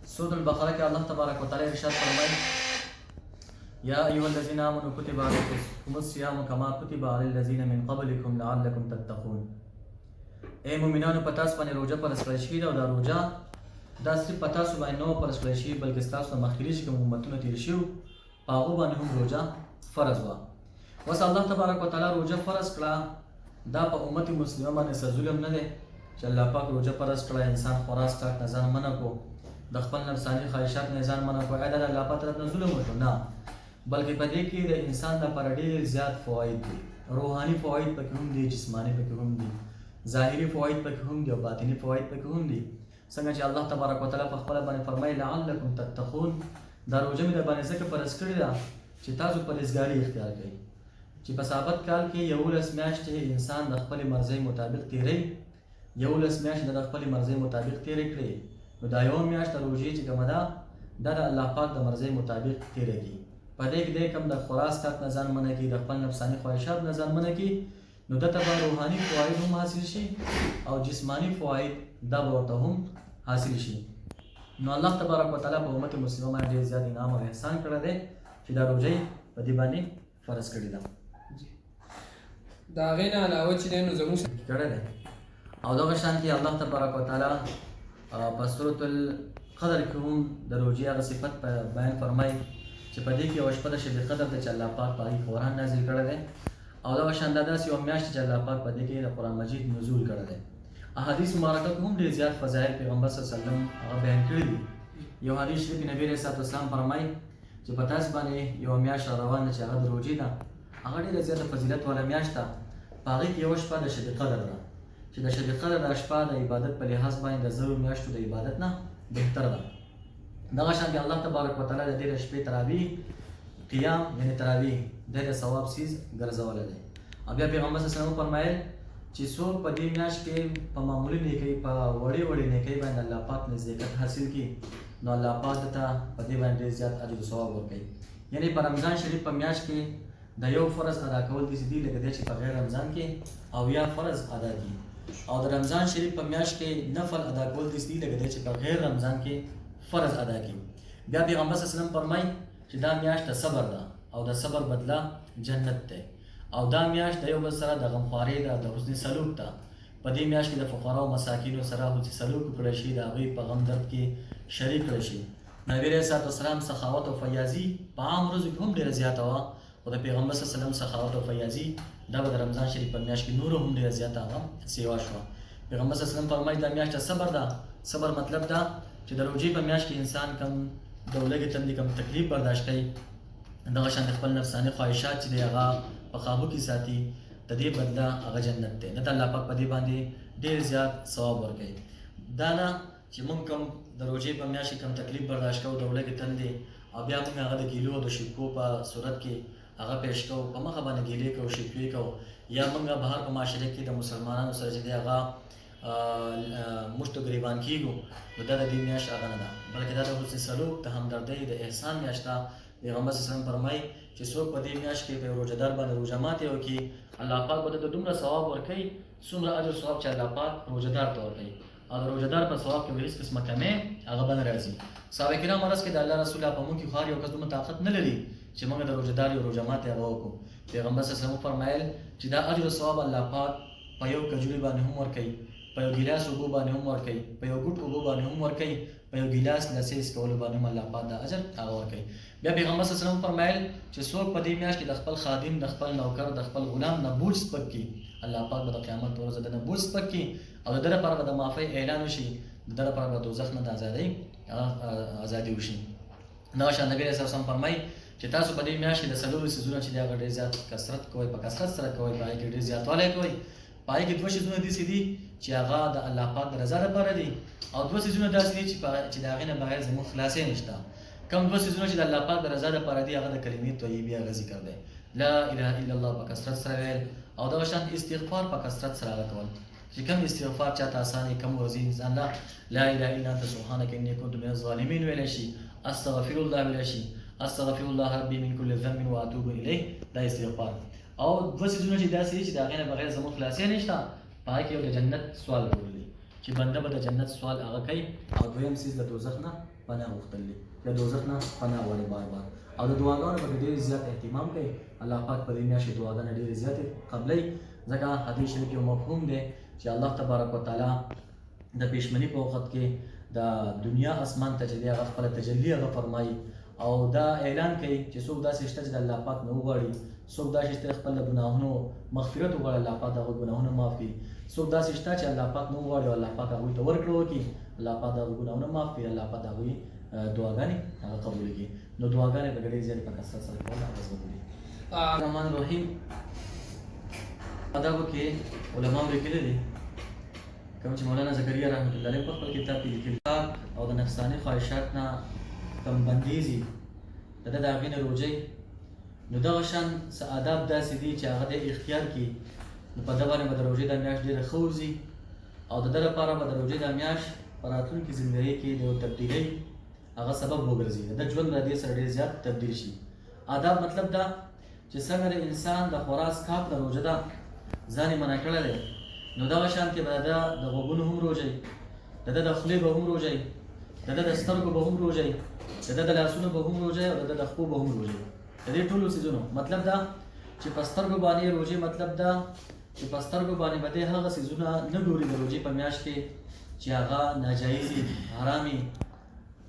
سورة البقرة کې الله تبارک وتعالى ارشاد فرمایي يا أيها الذين آمنوا كتب عليكم الصيام كما كتب على الذين من قبلكم لعلكم تتقون. اے مومنانو په تاسو باندې روزه فرض کړل شوې ده او دا روزه دا صرف په تاسو باندې نه فرض کړل شوې بلکې تاسو نه مخکې چې کوم امتونه تیر شوي په هغو باندې هم روزه فرض وه. اوس الله تبارک وتعالی روزه فرض کړه دا په امت مسلمه باندې څه ظلم نه دی چې الله پاک روزه فرض کړه انسان خوراک سټاک نه ځان منع کړو د خپل نفساني خواهشات نه ځان منع کړو دا د الله پاک طرف نه ظلم وشو نه بلکې په دې کې د انسان لپاره ډېر زیات فواید دي. روحاني فواید پکې هم دي، جسماني پکې هم دي، ظاهري فواید پکې هم دي او باطني فواید پکې هم دي. څنګه چې الله تبارک وتعالی په خپله باندې فرمایي لعلکم تتقون دا روزه مې در باندې ځکه فرض کړې ده چې تاسو پرهیزګاري اختیار کړئ چې په ثابت کال کې 11 میاشتې انسان د خپلې مرضۍ مطابق تیروي 11 میاشتې د خپلې مرضۍ مطابق تیرې کړئ نو دا یوه میاشت روژې چې کومه ده دا د الله پاک د مرضۍ مطابق تیره کړي. په دې کې دی کوم د خوراک څښاک نه ځان منع کړي د خپل نفساني خواهشات نه ځان منع کړي نو دته به روحاني فواید هم حاصل شي او جسماني فواید دا به ورته هم حاصل شي. نو الله تبارک وتعالی په امت مسلمه باندې ډېر زیات انعام او احسان کړی دی چې دا روژې په دې باندې فرض کړې ده. د هغې نه علاوه چې دی نو زموږ کړی دی او دغه شان کې الله تبارک وتعالی په سورة القدر کې هم د روژې هغه صفت بیان فرمایي چې په دې کې یوه شپه د شب قدر ده چې الله پاک په هغې قرآن نازل کړی دی او دغه شان دا داسې یوه میاشت چې الله پاک په دې کې د قرآن مجید نزول کړی دی. احادیث مبارکه کې هم ډېر زیات فضایل پیغمبر صلی الله علیه وسلم هغه بیان کړي دي. یو حدیث شریف کې نبی علیه الصلوة والسلام فرمایي چې په تاسو باندې یوه میاشت روان ده چې هغه د روژې ده هغه ډېره زیاته فضیلت والا میاشت ده. په هغې کې یوه شپه د شب قدر ده چې د شب قدر دا شپه د عبادت په لحاظ باندې د زرو میاشتو د عبادت نه بهتر ده. دغه شان الله تبارک وتعالی د دې شپې تراویح قیام یعنی تراویح د ثواب سیز ګرځولی دی. او بیا پیغمبر صلی الله علیه وسلم فرمایل چې څوک په دې میاشت کې په معمولي نیکۍ په وړې وړې نیکۍ باندې الله پاک نزدېکت حاصل کړي نو الله پاک ته په دې باندې ډېر زیات اجر او ثواب ورکوي. یعنی په رمضان شریف په میاشت کې د یو فرض ادا کول داسې دي لکه دی چې په غیر رمضان کې او یا فرض ادا کړي او د رمضان شریف په میاشت کې نفل ادا کول داسې دي لکه دی چې په غیر رمضان کې فرض ادا کړي. بیا پیغمبر صلی الله علیه وسلم فرمایي چې دا میاشت د صبر ده او د صبر بدله جنت دی او دا میاشت د یو بل سره د غمخوارۍ ده د حسن سلوک ده. په دې میاشت کې د فقراو مساکینو سره حسن سلوک وکړی شي د هغوی په غم درد کې شریک کړی شي. نبي علیه الصلوة والسلام سخاوت او فیاضي په عام ورځو کې هم ډېره زیاته وه خو د پیغمبر صلی الله علیه وسلم سخاوت او فیاضي دا به د رمضان شریف په میاشت کې نور هم ډېره زیاته هغه سیوا شوه. پیغمبر صلی الله علیه وسلم فرمایي دا میاشت صبر ده. صبر مطلب دا چې د روژې په میاشت کې انسان کم د ولږې تندې کم تکلیف برداشت کوي دغه شان د خپل نفساني خواهشات چې دی هغه په قابو کې ساتي د دې بدله هغه جنت دی. نه ته الله پاک په دې باندې ډېر زیات ثواب ورکوي. دا نه چې موږ کوم د روژې په میاشت کې کم تکلیف برداشت کوو د ولږې تندې او بیا موږ هغه د ګیلو او د شکو په صورت کې هغه پیش کوو په مخه باندې ګیلې کوو شکوې کوو یا موږ بهر په معاشره کې د مسلمانانو سره چې دی هغه مشتو ګریبان کیږو نو دا د دې میاشت هغه نه ده بلکې دا د حسن سلوک د همدردۍ د احسان میاشت ده. پیغمبر صلی الله علیه وسلم فرمایي چې څوک په دې میاشت کې په یو روژهدار باندې روژه ماتې وکړي الله پاک به ته دومره ثواب ورکوي څومره اجر ثواب چې الله پاک روژهدار ته ورکوي او د روژهدار په ثواب کې به هېڅ قسمه کمۍ هغه به نه راځي. صحابه کرام عرض کې د الله رسول په موږ کې خو هر یو کس دومره طاقت نه لري چې موږ د روژهدار یو روژه ماتې هغه وکړو. پیغمبر صلی الله علیه وسلم فرمایل چې دا اجر او ثواب الله پاک په یو کجوري باندې هم ورکوي په یو ګیلاس اوبو باندې هم ورکوي په یو ګوټ اوبو باندې هم ورکوي په یو ګیلاس لسې څکولو باندې هم الله پاک دا اجر هغه ورکوي. بیا پیغمبر صلی الله علیه وسلم فرمایل چې څوک په دې میاشت کې د خپل خادم د خپل نوکر د خپل غلام نه بوج سپک کړي الله پاک به د قیامت په ورځ د نه بوج سپک کړي او د ده لپاره به د معافۍ اعلان وشي د ده لپاره به د دوزخ نه د ازادي وشي. دغه شان نبي علیه الصلوة والسلام فرمایي چې تاسو په دې میاشت کې د څلورو څیزونو چې دی هغه ډېر زیات کثرت کوئ په کثرت سره کوئ په هغې کې ډېر زیاتوالی کوئ. په هغې کې دوه څیزونه داسې دي چې هغه د الله پاک د رضا لپاره دي او دوه څیزونه داسې دي چې د هغې نه بغیر زموږ خلاصۍ نشته. کوم دوه څیزونه چې د الله پاک د رضا لپاره دي هغه د کلمې طیبې هغه ذکر دی لا اله الا الله په کثرت سره ویل او دغه شان استغفار په کثرت سره هغه کول چې کوم استغفار چاته اسانه کم ورځي انسان لا اله الا انت سبحانك اني كنت من الظالمين ویلی شي استغفر الله ویلی شي استغفر الله ربي من كل ذنب واتوب الیه دا استغفار. او دوه څیزونه چې داسې دي چې د هغې نه بغیر زموږ خلاصۍ نشته په هغې کې یو د جنت سوال کول دي چې بنده به د جنت سوال هغه کوي او دویم څیز د دوزخ نه پناه غوښتل دي د دوزخ نه پناه غواړي بار بار او د دعاګانو به ډېر زیات اهتمام کوي الله پاک په دې میاشت دعاګانې ډېرې زیاتې قبلوي ځکه حدیث شریف یو مفهوم دی چې الله تبارک وتعالی د پېشمني په وخت کې د دنیا اسمان ته چې دی هغه خپله تجلي هغه فرمایي او دا اعلان کوي چې څوک داسې شته چې د الله پاک نه وغواړي څوک داسې شته خپل د ګناهونو مغفرت وغواړي الله پاک د هغوی ګناهونه معاف کړي څوک داسې شته چې الله پاک نه وغواړي او الله پاک هغوی ته ورکړه وکړي الله پاک د هغوی ګناهونه معاف کړي الله پاک د هغوی دعاګانې هغه قبول کړي نو دعاګانې به ډېرې زیاتې په کثرت سره کول هغه ضروري دي الرحمن الرحیم آدابو کې علماو لیکلي دي کوم چې مولانا زکریا رحمت الله علیه په خپل کتاب کې لیکلي او د نفساني خواهشات نه کم بندیزي د ده د هغې نه روژې نو دغه شان څه آداب داسې دي چې هغه د اختیار کړي نو په ده باندې به د روژې دا میاشت ډېره ښه وځي او د ده لپاره به د روژې دا میاشت په راتلونکي زندګۍ کې د یو تبدیلۍ هغه سبب وګرځي د ده ژوند له دې سره ډېر زیات تبدیل شي آداب مطلب دا چې څنګه د انسان د خوراک څښاک د روژه ده ځان یې منع کړی دی نو دغه شانتې به د ده د غوږونو هم روژئ د ده د خولې به هم روژئ د ده د سترګو به هم روژئ د ده د لاسونو به هم روژئ او د ده د پښو به هم روژئ د دې ټولو څیزونو مطلب دا چې په سترګو باندې روژې مطلب دا چې په سترګو باندې به دی هغه څیزونه نه ګوري د روژې په میاشت کې چې هغه ناجایز دي حرام وي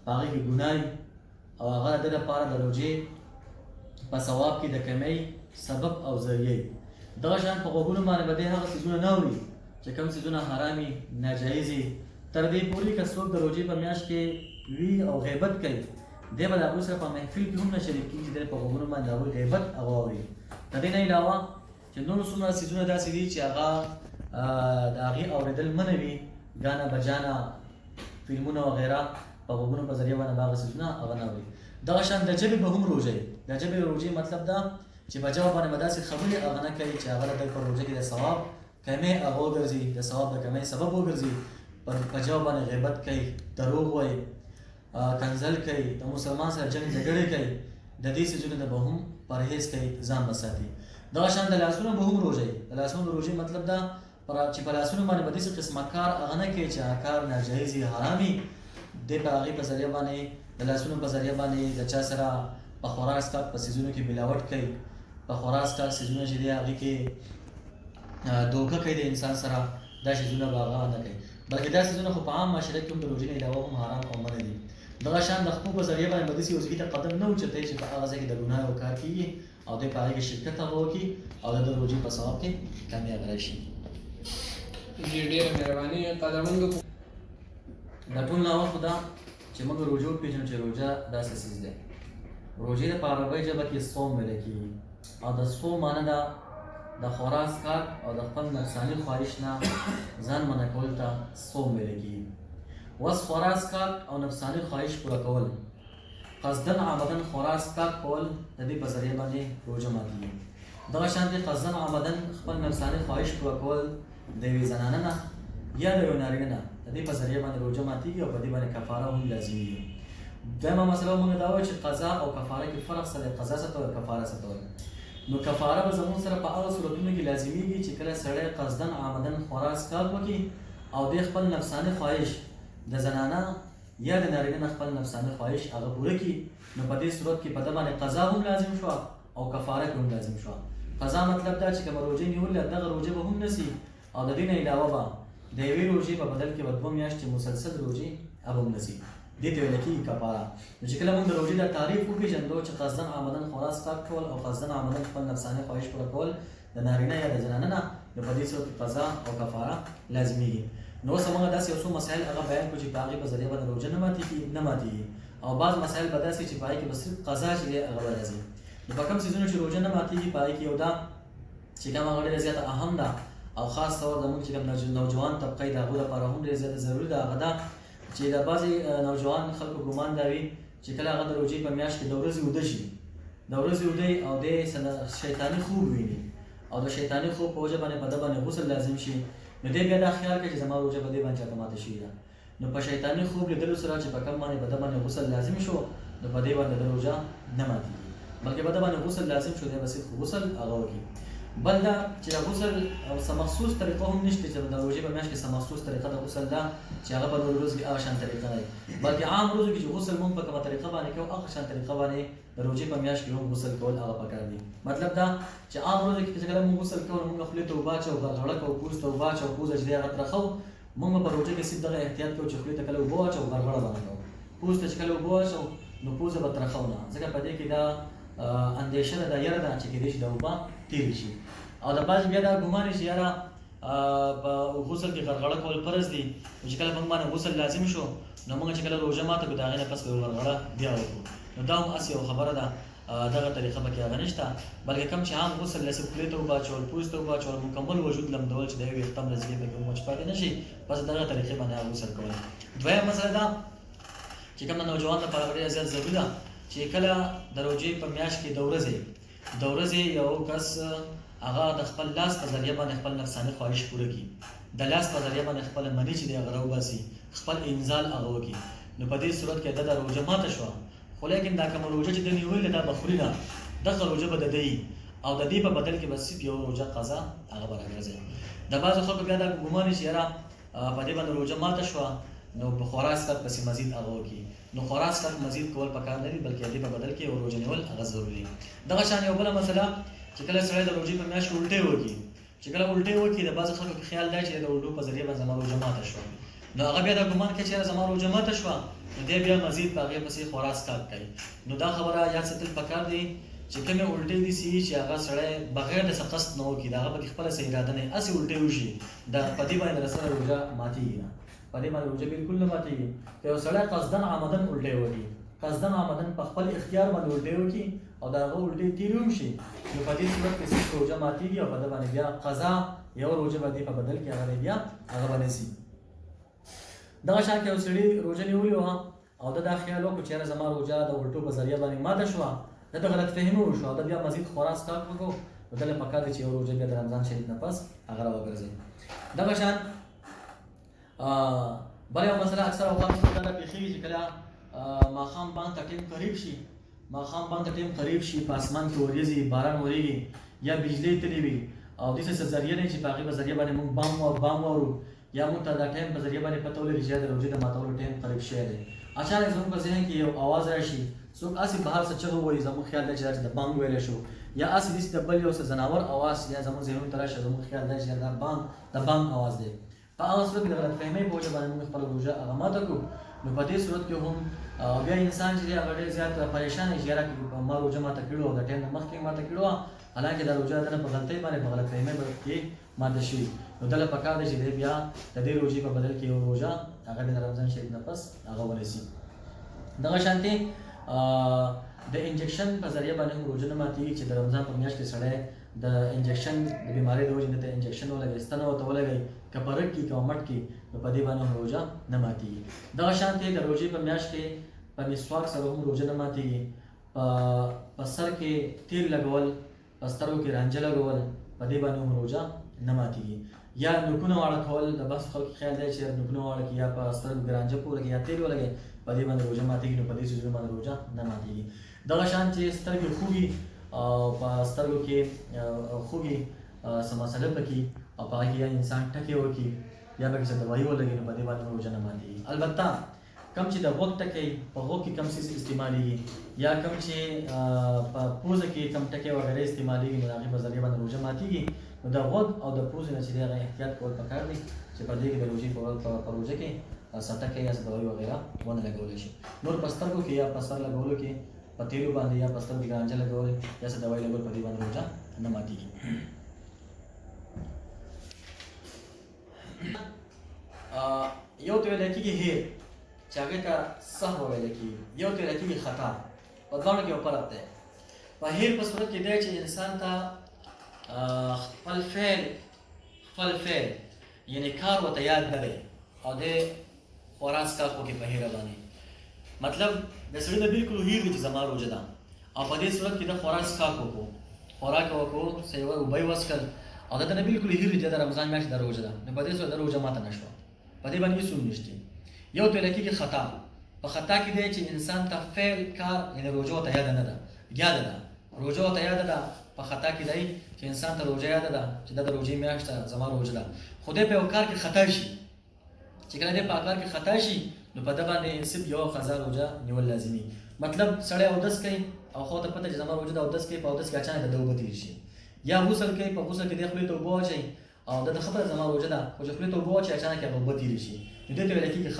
په هغې کې ګناه وي او هغه د ده لپاره د روژې په ثواب کې د کمۍ سبب او ذریعه دغه شان په غوږونو باندې به دی هغه څیزونه نه اوري چې کوم څیزونه حرام وي ناجایز وي تر دې پورې که څوک د روژې په میاشت کې وي او غیبت کوي دی به د هغوی سره په محفل کې هم نه شریک کېږي چې دی په غوږونو باندې د هغوی غیبت هغه اوري د دې نه علاوه چې نور څومره څیزونه داسې دي چې هغه د هغې اورېدل منع وي ګانا بجانا فلمونه وغیره په غوږونو په ذریعه باندې به هغه څیزونه هغه نه اوري دغه شان د ژبې به هم روژې د ژبې روژې مطلب دا چې په ژبه باندې به داسې خبرې هغه نه کوي چې هغه د په روژه کې د ثواب کمۍ هغه وګرځي د ثواب د کمۍ سبب وګرځي په ژبه باندې غیبت کوي دروغ وایي کنځل کوي د مسلمان سره جنګ جګړې کوي د دې څیزونو نه به هم پرهیز کوي ځان به ساتي دغه شان د لاسونو به هم روژې د لاسونو روژې مطلب دا چې په لاسونو باندې به داسې قسمه کار هغه نه کوي چې هغه کار ناجایز وي حرام وي دی په هغې په ذریعه باندې د لاسونو په ذریعه باندې د چا سره په خوراک څښاک په څیزونو کې ملاوټ کوي په خوراک څښاک څیزونه چې دی هغې کې دوکه کوي د انسان سره دا څیزونه به هغه نه کوي بلکې دا څیزونه خو په عام معاشره کې هم د روژې نه علاوه هم حرام او منع دي دغه شان د خپو په ذریعه باندې به داسې یو ځای ته قدم نه اوچتوي چې په هغه ځای کې د ګناه یو کار کېږي او دی په هغې کې شرکت هغه وکړي او د روژې په ثواب کې کامیاب راشي ډېره مهرباني قدرمندو د ټول نه اول خو دا چې موږ روژه وپېژنو چې روژه داسې څیز دی روژې د په عربۍ ژبه کې صوم ویلی کېږي او د صوم معنی ده د خوراک څښاک او د خپل نفساني خواهش نه ځان منع کول ته صوم ویلی کېږي اوس خوراک څښاک او نفساني خواهش پوره کول قصدن عمدن خوراک څښاک کول د دې په ذریعه باندې روژه ماتېږي دغه شانتې قصدن عمدن خپل نفساني خواهش پوره کول د یوې زنانه نه یا د یو نارینه نه د دې په ذریعه باندې روژه ماتېږي او په دې باندې کفاره هم لازمېږي دویمه مسله موږ دا وایو چې قضا او کفاره کې فرق څه دی قضا څه ته وایي کفاره څه ته وایي نو کفاره به زموږ سره په هغه صورتونو کې لازمېږي چې کله سړی قصدن عمدن خوراک څښاک وکړي او د خپل نفساني خواهش د زنانه یا د نارینه نه خپل نفساني خواهش هغه پوره کړي نو په دې صورت کې په ده باندې قضا هم لازم شوه او کفاره هم لازم شوه قضا مطلب دا چې کومه روژې نیولې دغه روژه به هم نسي او د دې نه علاوه به د یوې روژې په بدل کې به 2 میاشتې مسلسل روژې هم نسي دې ته ویل کېږي کفاره نو چې کله موږ د روژې دا تعریف وپېژندو چې قصدن عمدن خوراک څښاک کول او قصدن عمدن خپل نفساني خواهش پوره کول د نارینه یا د زنانه نه نو په دې صورت کې قضا او کفاره لازمېږي نو اوس موږ داسې یو څو مسایل هغه بیان کړو چې په هغې په ذریعه باندې روژه نه ماتېږي او بعض مسایل به داسې چې په هغې کې به صرف قضا چې دی هغه به راځي نو په کوم څیزونو چې روژه نه ماتېږي په هغې کې یو دا چې کوم هغه ډېره زیاته اهم ده او خاص طور زموږ چې کوم نوجوان طبقه یې د هغوی لپاره هم ډېره زیاته ضروري ده هغه دا چې د بعضې نوجوان خلکو ګمان دا وي چې کله هغه د روژې په میاشت کې د ورځې اوده شي د ورځې اوده او د شیطاني خوب ویني او د شیطاني خوب په وجه باندې په ده باندې غسل لازم شي نو دی بیا دا خیال کوي چې زما روژه په دې باندې چاته ماته شوې ده نو په شیطاني خوب لیدلو سره چې په کوم باندې په ده باندې غسل لازم شو نو په دې باندې د روژه نه ماتېږي بلکې په ده باندې غسل لازم شو دی به صرف غسل هغه وکړي بل دا چې د غسل څه مخصوص طریقه هم نشته چې د روژې په میاشت کې څه مخصوص طریقه د غسل ده چې هغه به د ورځ کې هغه شان طریقه نه وي، بلکې عام ورځو کې چې غسل مونږ په کومه طریقه باندې کوو هغه شان طریقه باندې د روژې په میاشت کې هم غسل کول هغه پکار دي. مطلب دا چې عام ورځو کې چې کله مونږ غسل کوو مونږ خولې ته اوبه اچوو، غرغړه کوو، پوز ته اوبه اچوو، پوزه چې دی هغه ترخوو. مونږ په روژه کې صرف دغه احتیاط کوو چې خولې ته کله اوبه واچوو، غرغړه باندې کوو، پوز ته چې کله اوبه واچوو نو پوزه به ترخو نه، ځکه په دې کې دا اندېښه ده، دا یره ده چې کېدای شي دا اوبه تېرې شي. او د بعض بیا دا ګمان شي یاره په غسل کې غرغړه کول فرض دي، چې کله موږ باندې غسل لازم شو نو موږ چې کله روژه ماته کړو د هغې نه پس به غرغړه بیا وکړو، نو دا هم هسې یو خبره ده، دغه طریقه پکې هغه نشته، بلکې کوم چې عام غسل لسه خولې ته اوبه اچول، پوز ته اوبه اچول، مکمل وجود لمدول چې د یو ویښته هم لزګې پکې وموچ پاتې نه شي، بس دغه طریقې باندې هغه غسل کول. دویمه مسله دا چې کوم د نوجوان لپاره ډېره زیات ضروري ده چې کله د روژې په میاشت کې د ورځې یو کس هغه د خپل لاس په ذریعه باندې خپل نفساني خواهش پوره کړي، د لاس په ذریعه باندې خپل منی چې دی هغه راوباسي، خپل انزال هغه وکړي، نو په دې صورت کې د روژه ماته شوه، خو لیکن دا کومه روژه چې د نیولې دا به خوري نه، دغه روژه به د ده وي او د دې په بدل کې به صرف یو روژه قضا هغه به راګرځي. د بعضو خلکو بیا دا ګمان وي چې یاره په دې باندې روژه ماته شوه نو په خورا سکت پسې مزید هغه وکړي، نو خورا سکت مزید کول پکار نه دي، بلکې د دې په بدل کې یو روژه نیول هغه ضروري دي. دغه شان یو بله مسله چې کله سړی د روژې په میاشت الټۍ وکړي، چې کله الټۍ وکړي د بعضو خلکو کې خیال دی چې د الټو په ذریعه باندې زما روژه ماته شوه، نو هغه بیا دا ګمان کوي چې یاره زما روژه ماته شوه، نو دی بیا مزید په هغې پسې خورا سکت کوي. نو دا خبره یاد ساتل پکار دی چې کومې الټۍ دي چې هغه سړی بغیر د څه قصد نه وکړي، د هغه پکې خپله څه اراده نه وي، هسې الټۍ وشي، په دې باندې د سره روژه ماتېږي نه، په دې باندې روژه بالکل نه ماتېږي. که یو سړی قصدن عمدن الټۍ وکړي، قصدن عمدن په خپل اختیار باندې الټۍ وکړي او د هغه الټۍ تېرې هم شي، نو په دې صورت کې صرف روژه ماتېږي او په ده باندې بیا قضا یو روژه به دې په بدل کې هغه بیا هغه به نیسي. دغه شان که یو سړي روژه نیولې وه او ده دا خیال وکړو چې یاره زما روژه د الټو په ذریعه باندې ماته شوه، ده د غلط فهمي وشو او ده بیا مزید خورا څښاک وکړو، نو ده له پکار دی چې یو روژه بیا د رمضان شریف نه پس هغه راوګرځوي. دغه شان بله یو مسله اکثره اوقات دا پېښېږي چې کله ماښام بانګ ته ټیم قریب شي، په اسمان کې وریځي، باران وریږي یا بجلۍ تللې وي او داسې څه ذریعه نه چې په هغې په ذریعه باندې موږ بام واورو یا موږ ته دا ټایم په ذریعه باندې پته ولګي چې د روژې د ماتولو ټایم قریب شوی دی. اچانک زموږ په ذهن کې یو آواز راشي، څوک هسې بهر څه چغه ووایي، زموږ خیال دی چې دا چې د بانګ ویلی شو، یا هسې داسې د بل یو څه ځناور آواز یا زموږ ذهنونو ته راشي، زموږ خیال دی چې دا بانګ آواز دی. په هغه صورت کې د غلط فهمۍ په وجه باندې موږ خپله روژه هغه ماته کړو، نو په دې صورت کې هم بیا انسان چې دی هغه ډېر زیات پریشان شي، یاره ما روژه ماته کړې وه، د ټایم نه مخکې ماته کړې وه، حالانکې دا روژه د نه په غلطۍ باندې په غلط فهمۍ کې ماته شوي، نو ده له پکار دی چې دی بیا د دې روژې په بدل کې یو روژه هغه د رمضان شریف نه پس هغه ونیسي. دغه شانتې د انجکشن په ذریعه باندې هم روژه نه ماتېږي چې د رمضان په میاشت کې سړی د انجکشن د بیمارۍ د وجې نه ته انجکشن ولګوي، ستنه ورته ولګوي، که په رګ کې که په مټ کې، نو په دې باندې هم روژه نه ماتېږي. دغه شانتې د روژې په میاشت کې په مسواک سره هم روژه نه ماتېږي، په سر کې تیل لګول، په سترګو کې رانجه لګول، په دې باندې هم روژه نه ماتېږي. یا نوکونه واړه کول، د بعضو خلکو خیال دی چې نوکونه واړه کړي یا په سترګو کې رانجه پورې کړي یا تیل ولګوي، په دې باندې روژه ماتېږي، نو په دې څیزونو باندې روژه نه ماتېږي. دغه شان چې سترګې خوږي او په سترګو کې خوږي څه مسله پکې او په هغې کې یا انسان ټکې وکړي یا پکې څه دوایي ولګي، نو په دې باندې روژه نه ماتېږي. البته کم چې د غوږ ټکی په غوږ کې کم څیز استعمالېږي یا کم چې په پوزه کې کم ټکی وغیره استعمالېږي، نو د هغې په ذریعه باندې روژه ماتېږي. نو د غوږ او د پوزې نه چې دی هغه احتیاط کول پکار دی چې په دې کې د روژې په روژه کې څه ټکی یا څه دوایي وغیره ونه لګولی شي. نور په سترګو کې یا په سر لګولو کې په تیلو باندې یا په سترګو کې رانجه لګول یا څه دوایي لګول، په دې باندې روژه نه ماتېږي. یو ته ویلی کېږي هیر چې هغې ته سهو ویلی کېږي، یو ته ویلی کېږي خطا، په دواړو کې یو فرق دی. په هیر په صورت کې دی چې انسان ته خپل فعل یعنې کار ورته یاد نه دی او دی خورا څښاک وکړي په هیره باندې، مطلب د سړي نه بلکل هیر دی چې زما روژه ده او په دې صورت کې د خورا څښاک وکړو، خوراک وکړو، څه یوه اوبه یې وڅښل او دته نه بلکل هیر دی چې د رمضان میاشت د روژه ده، نو په دې صورت د روژه ماته نه شوه، په دې باندې هېڅ هم نشته. یو ته ویلی کېږي خطا، په خطا کې دی چې انسان ته فعل کار یعنې روژه ورته یاده نه ده، یاده ده روژه ورته یاده ده، په خطا کې دی چې انسان ته روژه یاده ده چې دا د روژې میاشت ده زما روژه ده خو دی په یو کار کې خطا شي چې کله دی په کار کې خطا شي نو په ده باندې صرف یو قضا روژه نیول لازمي مطلب سړی اودس کوي او خو ته پته چې زما روژه ده اودس کوي په اودس کې اچانک د اوبه تېر شي یا غسل کوي په غسل کې دی خولې ته اوبه واچوي او د خبره زما روژه ده خو چې خولې ته اوبه واچوي اچانک هغه اوبه تېرې شي نو دې ته ویل کېږي